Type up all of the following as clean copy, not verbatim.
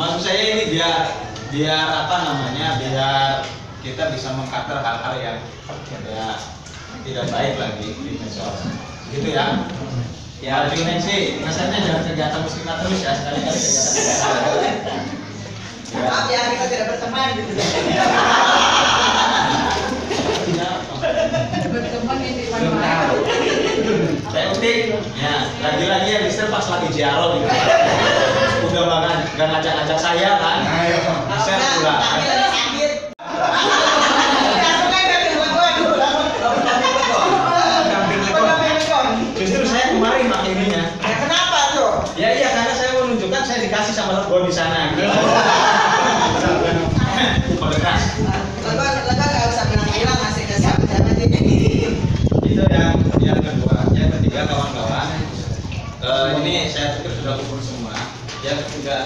Maksud saya ini biar apa namanya, biar kita bisa mengcover hal-hal yang tidak baik lagi di medsos. Gitu ya. Ya, Junen sih, rasanya jangan kegiatan muslimah terus ya, sekali-kali kegiatan. Maaf ya, kita tidak berteman gitu. Berteman ini mana? Saya utik, ya lagi-lagi yang lister pas lagi jiaro gitu. Udah banget, gak ngajak-ngajak saya kan? Saya pula. Justru saya kemarin pakai ininya. Kenapa tuh? Ya iya, karena saya mau menunjukkan saya dikasih sama Lebon di sana gitu. Kode keras. Lega nggak usah bilang masih ke siapa ini. Itu yang kedua. Yang ketiga kawan-kawan, ini saya pikir sudah ukur semua. Yang ketiga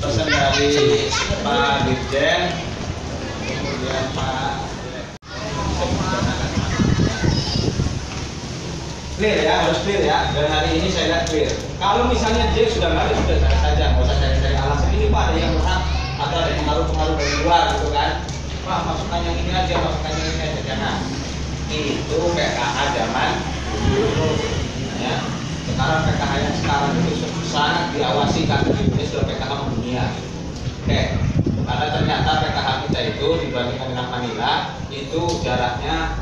pesan dari Pak Dirjen, kemudian Pak clear ya, harus clear ya. Dan hari ini saya lihat clear. Kalau misalnya dia sudah nggak ada, sudah saya saja, nggak usah saya alasan ini Pak ada yang berhak atau ada pengaruh-pengaruh dari luar gitu kan. Pak masukkan yang ini aja, masukkan yang ini aja, jangan. Itu PKH zaman dulu ya. Sekarang PKH yang sekarang itu sangat diawasi karena ini sudah PKH mendunia. Oke, karena ternyata PKH kita itu dibandingkan dengan Manila itu jaraknya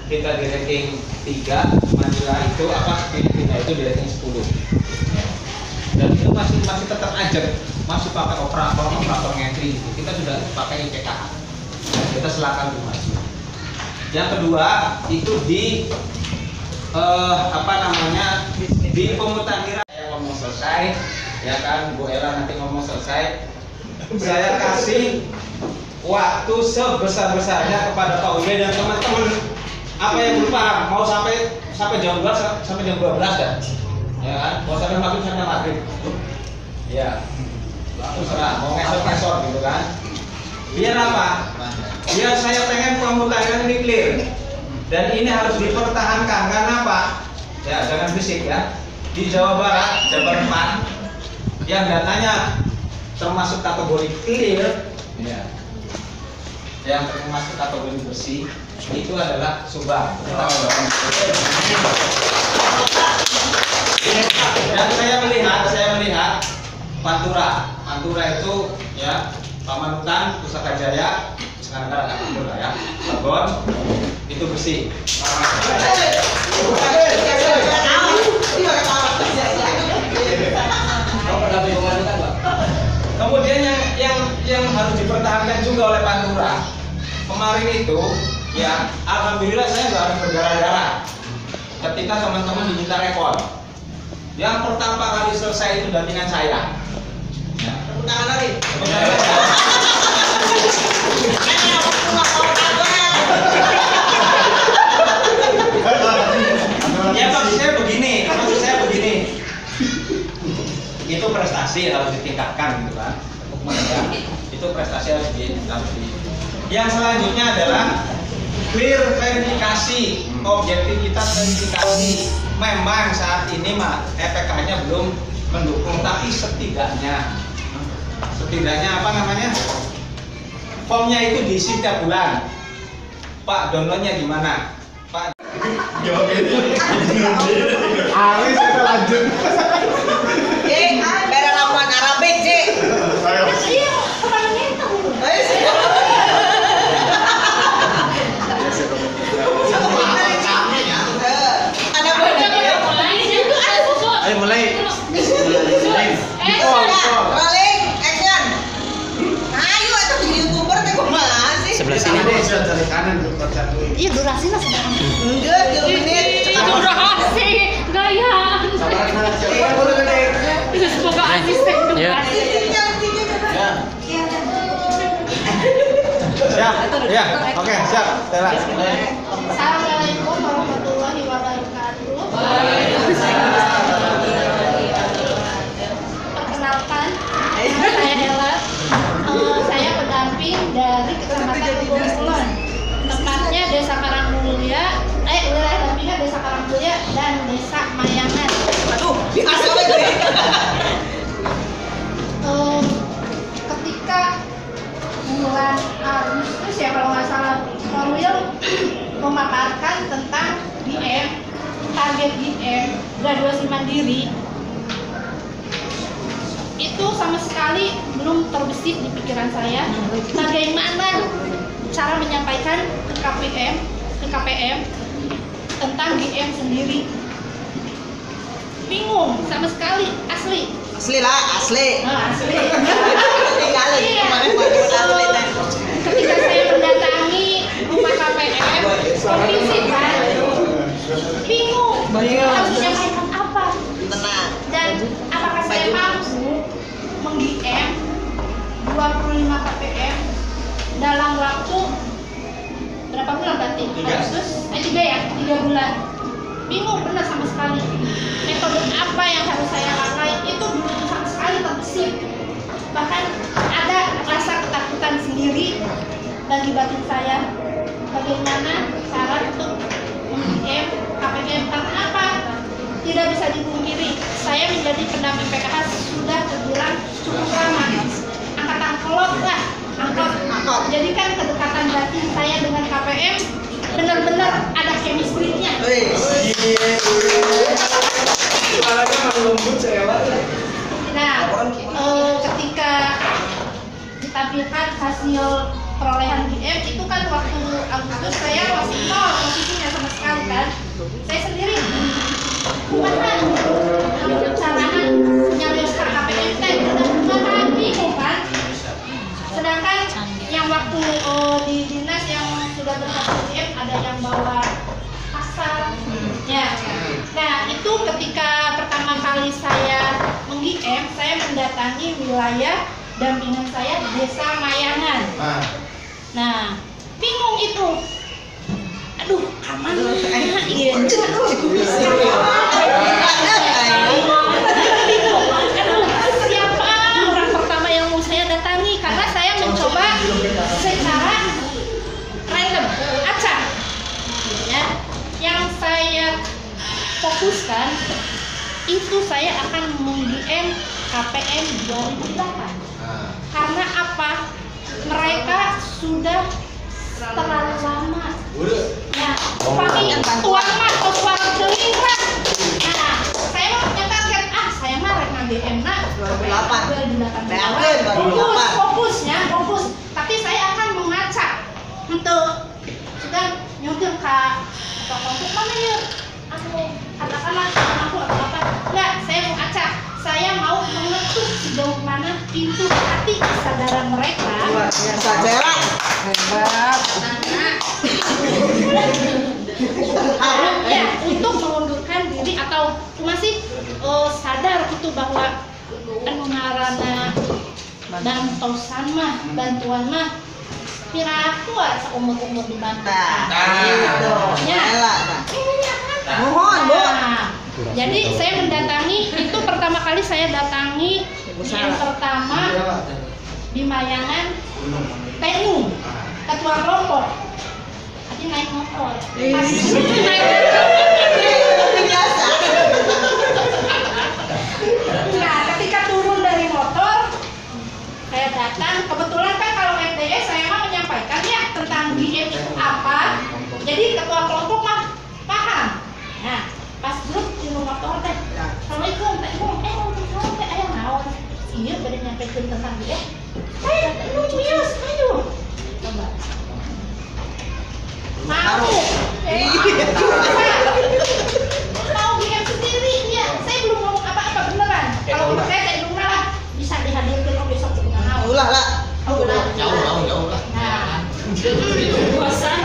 kita di ranking 3, Manila itu Filipina itu di ranking 10 ya. Dan itu masih tetap aja masih pakai operator ngentri gitu. Kita sudah pakai PKH, kita silakan maju. Yang kedua itu di di pemutakhiran saya ngomong selesai ya kan, Bu Ella nanti ngomong selesai, saya kasih waktu sebesar-besarnya kepada Pak Uwe dan teman-teman. Apa yang belum paham mau sampai jam 12 sampai jam 12 dah ya kan, mau sampai maghrib ya terserah, mau ngesor gitu kan. Biar apa? Biar saya pengen pemutakhiran ini clear dan ini harus dipertahankan. Karena apa? Ya jangan berisik ya. Di Jawa Barat, Jabar 4 yang datanya termasuk kategori clear ya, yang termasuk kategori bersih itu adalah Subang. Dan saya melihat Pantura itu ya, Pamanukan, Pusaka Jaya, sekarang ada Pantura ya, Legon itu bersih. Kemudian yang harus dipertahankan juga oleh Pantura kemarin itu ya, alhamdulillah saya nggak harus berdarah-darah ketika teman-teman diminta rekor. Yang pertama kali selesai itu dampingan saya. Ya. Tangan lagi. Ya maksud saya begini. Itu prestasi harus ditingkatkan gitu kan. Itu prestasi harus di. Yang selanjutnya adalah clear verifikasi, objektivitas verifikasi. Memang saat ini EPK-nya belum mendukung, tapi setidaknya apa namanya? Formnya itu diisi tiap bulan. Pak, downloadnya gimana? Pak. Alis kita lanjut. Beda lamuan Arabik, Cik. Iya, kepalanya itu. Ayo mulai. Rolling, action. Ayo itu jadi YouTuber teh kumaha sih? Sebelah sini deh. Dari kanan ke satu. Iya, durasinya sedang. Enggak, 3 menit. Durasi, gaya. Semoga asisten durasi. Siap. Ya, oke, siap. Stella. Assalamualaikum warahmatullahi wabarakatuh. Perkenalkan, saya Ella. Saya pendamping dari Kecamatan Kulon. Tempatnya Desa Karangmulia, wilayah dampingnya Desa Karangmulia dan Desa Mayangan. Aduh, biasa aja. graduasi mandiri itu sama sekali belum terbesit di pikiran saya bagaimana cara menyampaikan ke KPM tentang GM sendiri. Bingung sama sekali, asli. Asli lah, asli. Asli. Tinggalin Iya. kemarin asli teh. Ketika saya mendatangi rumah KPM, provinsi kan, bingung harus menyampaikan apa Tenang. dan apakah saya mampu meng-GM 25 KPM dalam waktu berapa bulan berarti? Agustus? 3 bulan. Bingung benar sama sekali. Metode apa yang harus saya pakai itu belum sama sekali terbesit. Bahkan ada rasa ketakutan sendiri bagi batin saya. Bagaimana cara untuk meng-GM KPM? Karena apa? Tidak bisa dipungkiri, saya menjadi pendamping PKH sudah terbilang cukup lama. Angkatan kolot lah, angkot. Jadi kan kedekatan batin saya dengan KPM benar-benar ada chemistry-nya. Suaranya malu lembut saya banget. Nah, ketika ditampilkan hasil perolehan GM itu kan waktu Agustus saya masih nol posisinya sama sekali kan. Saya sendiri gimana caranya nyarioskan KPM teh benar-benar bingung kan. Sedangkan yang waktu di dinas yang sudah berhasil GM ada yang bawa pasar ya. Nah itu ketika pertama kali saya meng-GM, saya mendatangi wilayah dampingan saya di Desa Mayangan. Nah bingung itu, aduh aman iya. Siapa orang pertama yang mau saya datangi, karena saya mencoba secara random, acak ya. Yang saya fokuskan itu saya akan meng-GM KPM 2008. Karena apa? Mereka sudah terlalu lama. Ya, pakai tuang mah atau tuang teling lah. Nah, saya mau menyampaikan, saya mah rek nge-GM nak 2008. Fokus. Tapi saya akan mengacak untuk sedang nyudur ke kelompok mana ya? Aku katakanlah aku atau apa? Enggak, saya mau acak. Saya mau mengetuk sejauh mana pintu hati kesadaran mereka. Luar biasa Cera. Hebat. Ya, untuk mengundurkan diri atau masih sadar itu bahwa pengarana dan tosan mah bantuan mah piraku seumur-umur dibantu. Gitu. Ya. Mohon, Bu. Jadi saya mendatangi itu pertama kali saya datangi yang pertama di Mayangan Tenung, ketua kelompok. Tadi naik motor. Biasa. Nah, ketika turun dari motor, saya datang. Kebetulan kan kalau FDS saya mah menyampaikan ya tentang GM itu apa. Jadi ketua kelompok mah paham. Nah, pas grup di rumah motor teh, assalamualaikum, teh mau teh ayah naon? Iya, pada nyampaikan tentang GM. Lu mius, ayo. Coba. Mau. Mau GM sendiri ya. Saya belum ngomong apa-apa beneran. Kalau menurut saya belum lah bisa dihadirkan oh besok kita mau. Ulah lah. Jauh lah. Nah,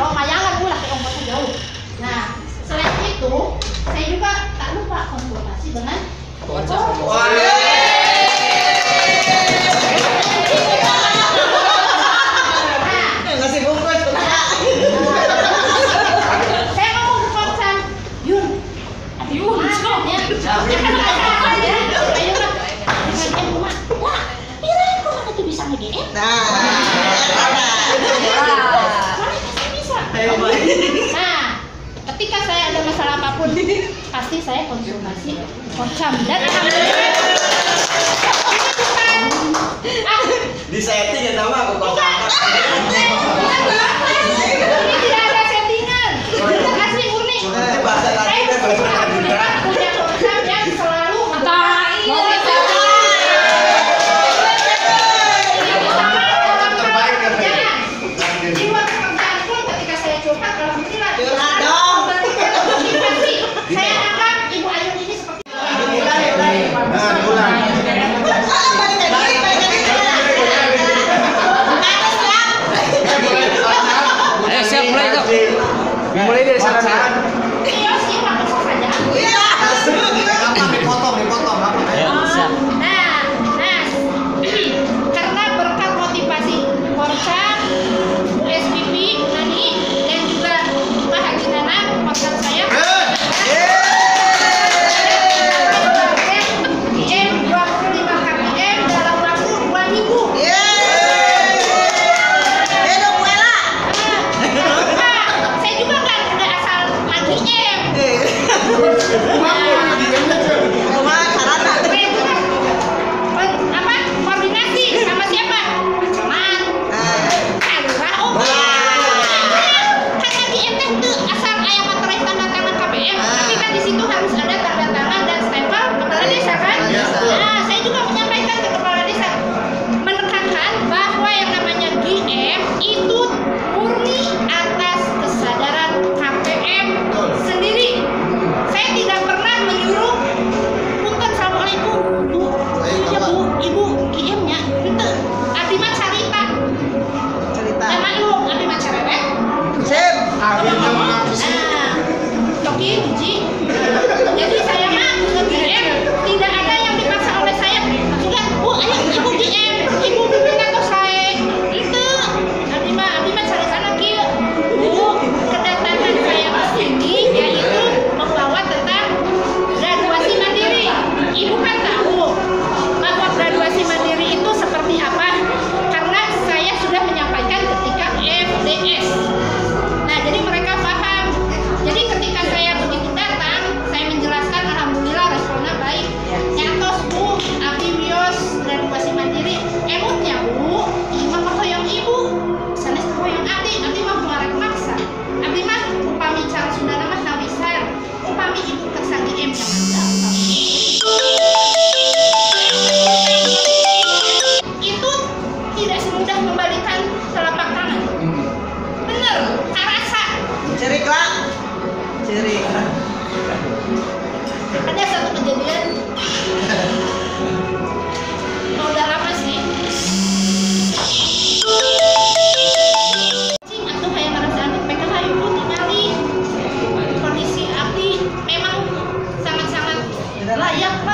oh Mayangan ulah ke ongkosnya jauh. Nah, selain itu saya juga tak lupa konsultasi dengan Ngasih bungkus. saya ngomong ke Konsan, Yun, ya, kan ada ya, ayo mah, dengan rumah, wah, kirain kok aku tuh bisa nge-GM? Nah. Bisa. Nah, ketika saya ada masalah apapun, pasti saya konsultasi Kocam dan alhamdulillah Di setting ya tahu aku kok. ini tidak ada settingan, asli murni. Bahasa tadi kan bahasa Alhamdulillah punya Kocam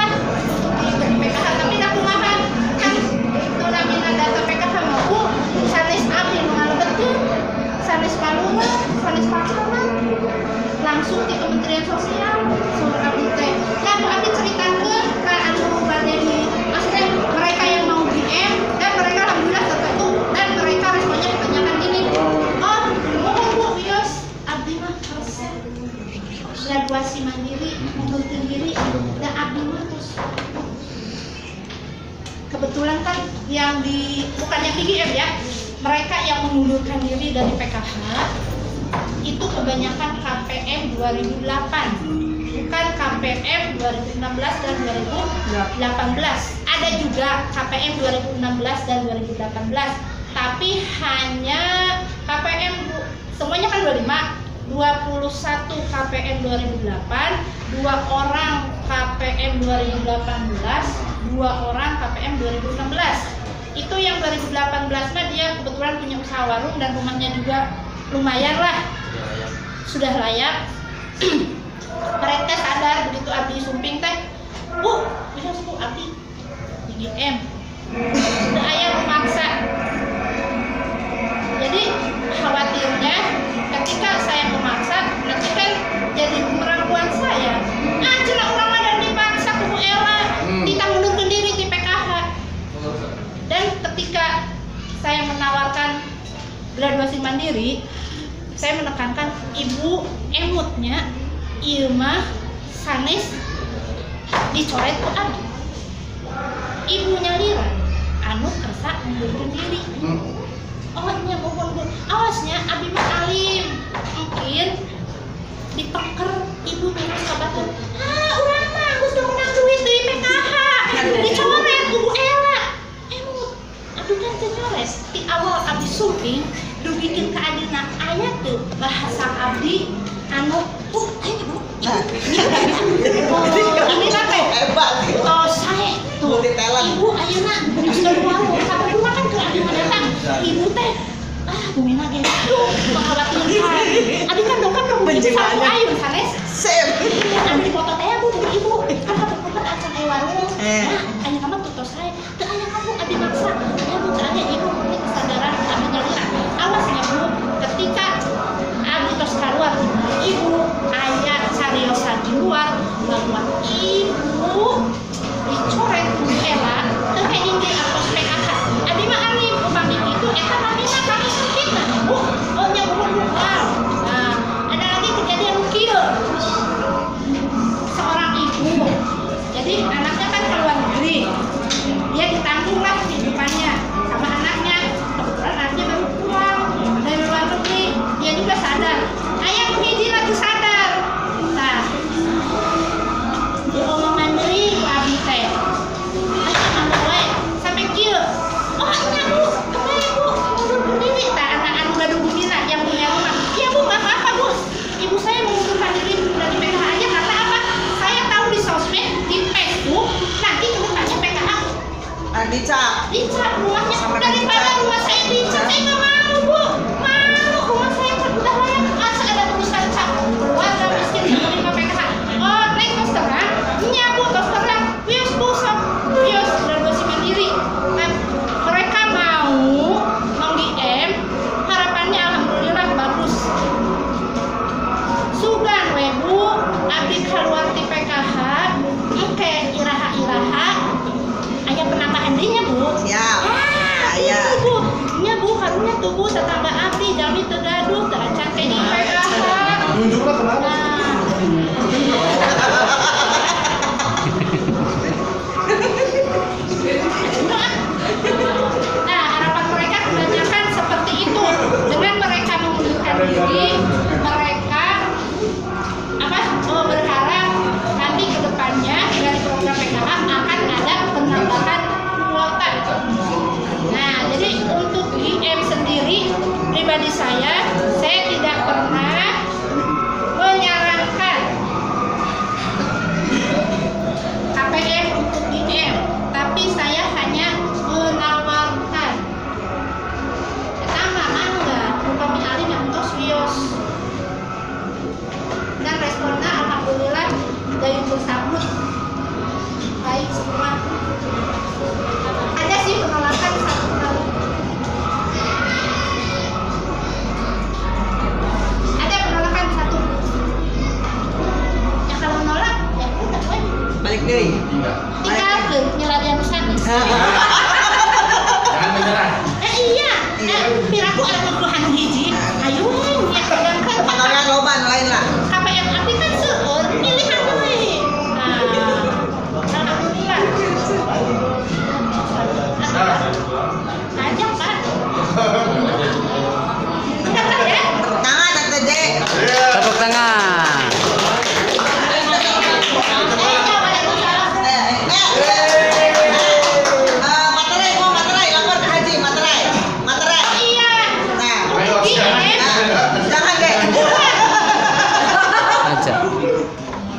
lah untuk di PKH, tapi aku makan kan itu namanya data PKH mau sanes abdi mengalu betul sanes palungan sanes pakanan langsung di Kementerian Sosial suruh abdi teh. Nah aku abdi ceritakan kan anu badeni maksudnya mereka yang mau DM dan mereka alhamdulillah tertentu dan mereka responnya ditanyakan gini, oh mohon bu bios abdi mah resep graduasi mandiri mengundurkan diri dan abdi mah terus kebetulan kan yang di bukan yang di GM ya, mereka yang mengundurkan diri dari PKH itu kebanyakan KPM 2008 bukan KPM 2016 dan 2018. Ada juga KPM 2016 dan 2018 tapi hanya KPM semuanya kan 25, 21 KPM 2008, 2 orang KPM 2018, 2 orang KPM 2016. Itu yang 2018 mah dia kebetulan punya usaha warung dan rumahnya juga lumayan lah, sudah layak. Mereka sadar begitu abdi sumping teh, bu bisa bu abdi di GM sudah ayah memaksa. Jadi khawatirnya ketika saya memaksa nanti kan jadi bumerang saya. Cenah urang mah dan dipaksa ku Ella ditanggung sendiri di PKH. Dan ketika saya menawarkan graduasi mandiri, saya menekankan ibu emutnya ilmah sanes dicoret ku abdi. Ibunya Lira anu kersa mundurkeun diri. Oh nya mohon bu, awasnya abdi mah alim, mungkin dipeker ibu terus kabatur. Urang mah geus menang duit di PKH, dicoret ku Ella. Emut, abdi kan teu nyoret. Di awal abdi sumping dubikeun ka adina aya teu bahasa abdi anu ayo ini teh Hebat. oh saya tuh ibu ayeuna geus warung sabaraha kan ke abdi datang ibu teh bumina ge mengkhawatirkan abdi kan dokter benci banget ayeuna sanes Sip. abdi foto teh bu ibu kan kapan acan aya warung nah aya kamu tutur saya teu aya kamu abdi maksa ya bu teu aya ibu punya kesadaran abdi nyalira awasnya bu ketika abdi tos kaluar ibu aya cariosan di luar bahwa ibu dicoret ku Ella teu hiji atos PKH abdi mah alim upami kitu eta namina kami fitnah bu oh nya mohon wow. Nah ada lagi kejadian kieu seorang ibu jadi anaknya kan ke luar negeri dia ditanggung lah kehidupannya sama anaknya kebetulan anaknya baru pulang dari luar negeri dia juga sadar ayah hiji lagi sadar nah di omongan deui ku abdi teh ayah ngomong we sampai kieu oh nya bu kembali bu mundurkeun diri tah anak anu gaduh bumina yang punya rumah iya bu nggak apa-apa bu ibu saya mengundurkan diri dari PKH aja karena apa saya tahu di sosmed di Facebook nanti kedepannya PKH Dicap rumahnya sama daripada dicap. rumah saya dicap saya nggak mau bu malu rumah saya kan udah layak asa ada tulisan cap keluarga miskin menerima PKH oh neng terus terang nya bu terus terang bios bu sok bios graduasi mandiri kan mereka mau meng-DM harapannya alhamdulillah bagus sugan we bu abdi keluar di PKH oke iraha-iraha aya penambahan dinya bu Siap. Aya. bu nya bu karunya tuh Jangan menyerah. Iya. Piraku ada kebutuhan hiji. Ayo, ya sedangkan Pengalaman loba lain lah. KPM api kan seueur pilihan we. Nah, alhamdulillah. Ajak kan. Tepuk tangan Tante J. Tepuk tangan. Materai mau materai lapor ke Haji materai. Materai. Iya. Nah, jangan deh. Aja.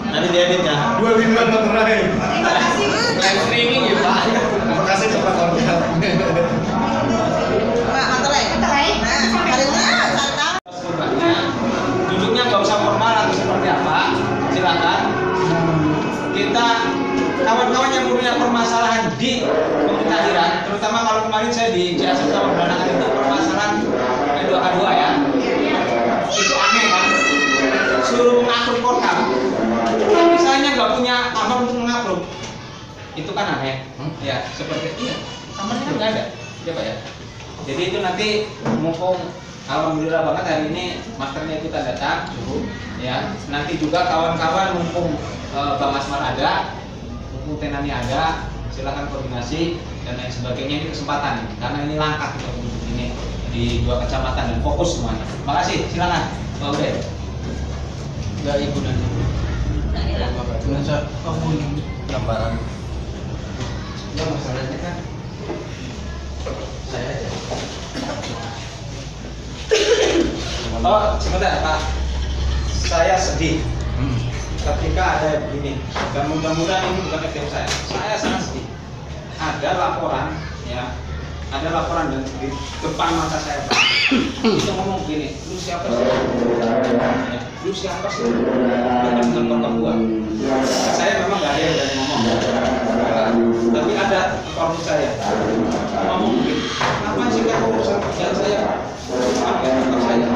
Nanti diedit ya. 25 materai. Terima kasih. Live streaming ya Pak. Terima kasih cepat order. Pak materai. Materai. Nah, cari tahu. Duduknya nggak usah formal atau seperti apa, silakan. Kita kawan-kawan yang punya permasalahan di pemutahiran, terutama kalau kemarin saya di JSF sama Beranangan itu permasalahan K2K2 ya, itu aneh kan, suruh mengatur portal, misalnya nggak punya kamar untuk mengatur, itu kan aneh, ya seperti iya, kamarnya kan nggak ada, ya Pak ya. Jadi itu nanti mumpung alhamdulillah banget hari ini masternya kita datang, ya. Nanti juga kawan-kawan mumpung Bang Asmar ada, mumpung Tenani ada, silakan koordinasi dan lain sebagainya. Ini kesempatan karena ini langkah kita untuk ini di 2 kecamatan dan fokus semuanya. Makasih, silakan Pak Ude. Enggak Ibu dan gambaran. Ya masalahnya kan Saya aja. oh sebentar Pak, saya sedih ketika ada begini dan mudah-mudahan ini bukan FTM saya sangat sedih. Ada laporan ya, ada laporan dan di depan mata saya Pak, itu ngomong gini, lu siapa sih? Ya, lu siapa sih? Dengan Papua. Saya memang nggak ada yang berani ngomong, tapi ada korban saya ngomong begini, apa sih kamu urusan kerjaan saya? Apa kantor saya?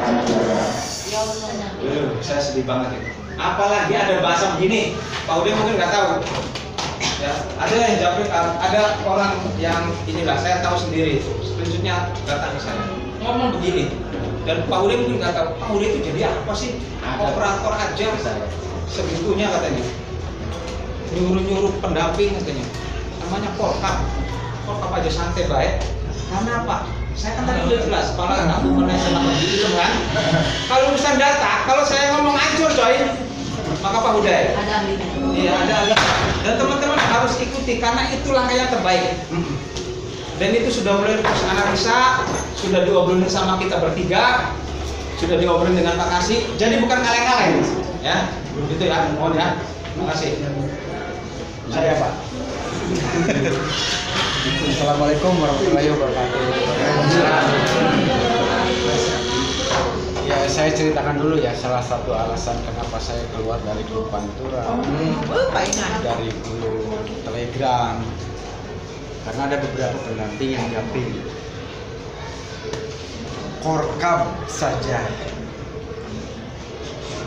Saya sedih banget itu. Apalagi ada bahasa begini, Pak Ude mungkin nggak tahu. Ya, ada yang japri, ada orang yang inilah saya tahu sendiri. Selanjutnya datang ke saya ngomong begini, dan Pak Ude mungkin nggak tahu. Pak Ude itu jadi apa sih? Operator aja segitunya katanya. Nyuruh-nyuruh pendamping katanya. Namanya Porkap. Porkap aja santai baik. Karena apa? Saya kan tadi udah jelas, kepala aku menaikkan gitu kan. Kalau urusan data, kalau saya ngomong ancur coy, maka Pak Uday. Ada ahlinya. Iya ada ahli. Dan teman-teman harus ikuti karena itu langkah yang terbaik. Dan itu sudah mulai proses analisa, sudah diobrolin sama kita bertiga, sudah diobrolin dengan Pak Kasih. Jadi bukan kaleng-kaleng, ya. Gitu ya, mohon ya. Terima kasih. Saya Pak. Assalamualaikum warahmatullahi wabarakatuh. Ya, saya ceritakan dulu ya salah satu alasan kenapa saya keluar dari grup Pantura, dari grup Telegram, karena ada beberapa pendamping yang japri. Korkab saja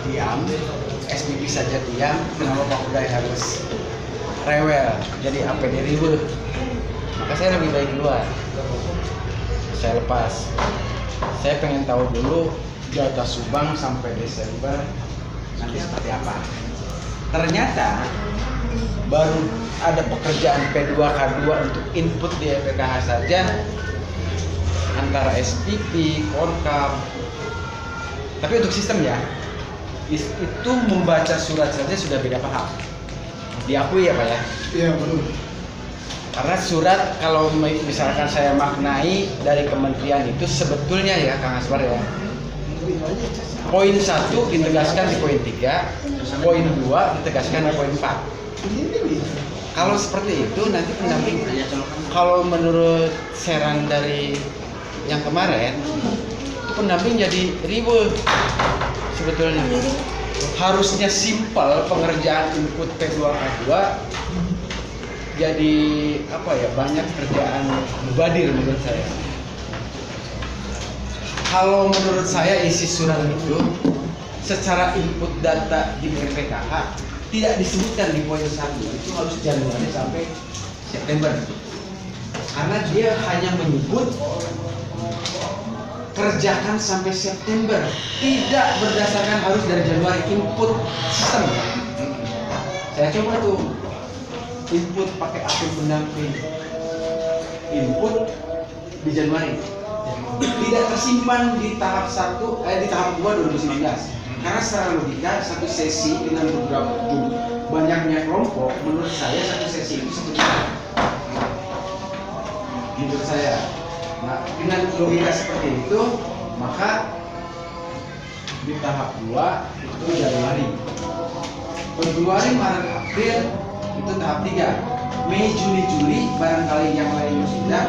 diam, SPP saja diam, kenapa Pak Uday harus rewel, jadi APD ribut. Maka saya lebih baik keluar. Saya lepas. Saya pengen tahu dulu data Subang sampai Desember nanti seperti apa. Ternyata baru ada pekerjaan P2K2 untuk input di EPKH saja antara SPP, Korkab. Tapi untuk sistem ya, itu membaca surat saja sudah beda paham. Diakui ya Pak ya? Iya betul. Karena surat kalau misalkan saya maknai dari kementerian itu sebetulnya ya Kang Asmar ya, poin 1 ditegaskan di poin 3, poin 2 ditegaskan di poin 4. Kalau seperti itu nanti pendamping, kalau menurut saran dari yang kemarin itu pendamping jadi ribet sebetulnya. Harusnya simpel pengerjaan input P2K2, jadi apa ya, banyak kerjaan mubadir menurut saya. Kalau menurut saya isi surat itu secara input data di PKH tidak disebutkan di poin 1, itu harus Januari sampai September. karena dia hanya menyebut kerjakan sampai September, tidak berdasarkan harus dari Januari. Input sistem. Saya coba tuh input pakai akun pendamping, input di Januari, tidak tersimpan di tahap 1 di tahap 2 2019. Karena secara logika satu sesi dengan beberapa banyaknya kelompok, menurut saya satu sesi itu 1 bulan. Menurut saya. Nah, dengan logika seperti itu, maka di tahap 2 itu Januari, Februari, Maret, April itu tahap 3, Mei, Juni, Juli barangkali yang lainnya sudah,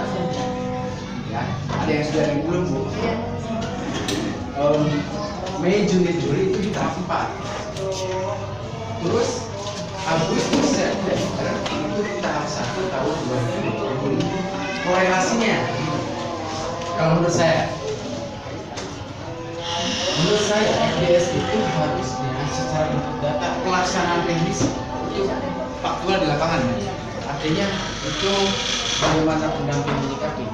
ya ada yang sudah yang belum bu. Mei, Juni, Juli itu di tahap 4, terus Agustus, September itu di tahap 1 tahun 2020. Korelasinya kalau menurut saya FDS itu harusnya secara bentuk data pelaksanaan teknis itu faktual di lapangan. Artinya itu bagaimana pendamping menyikapi.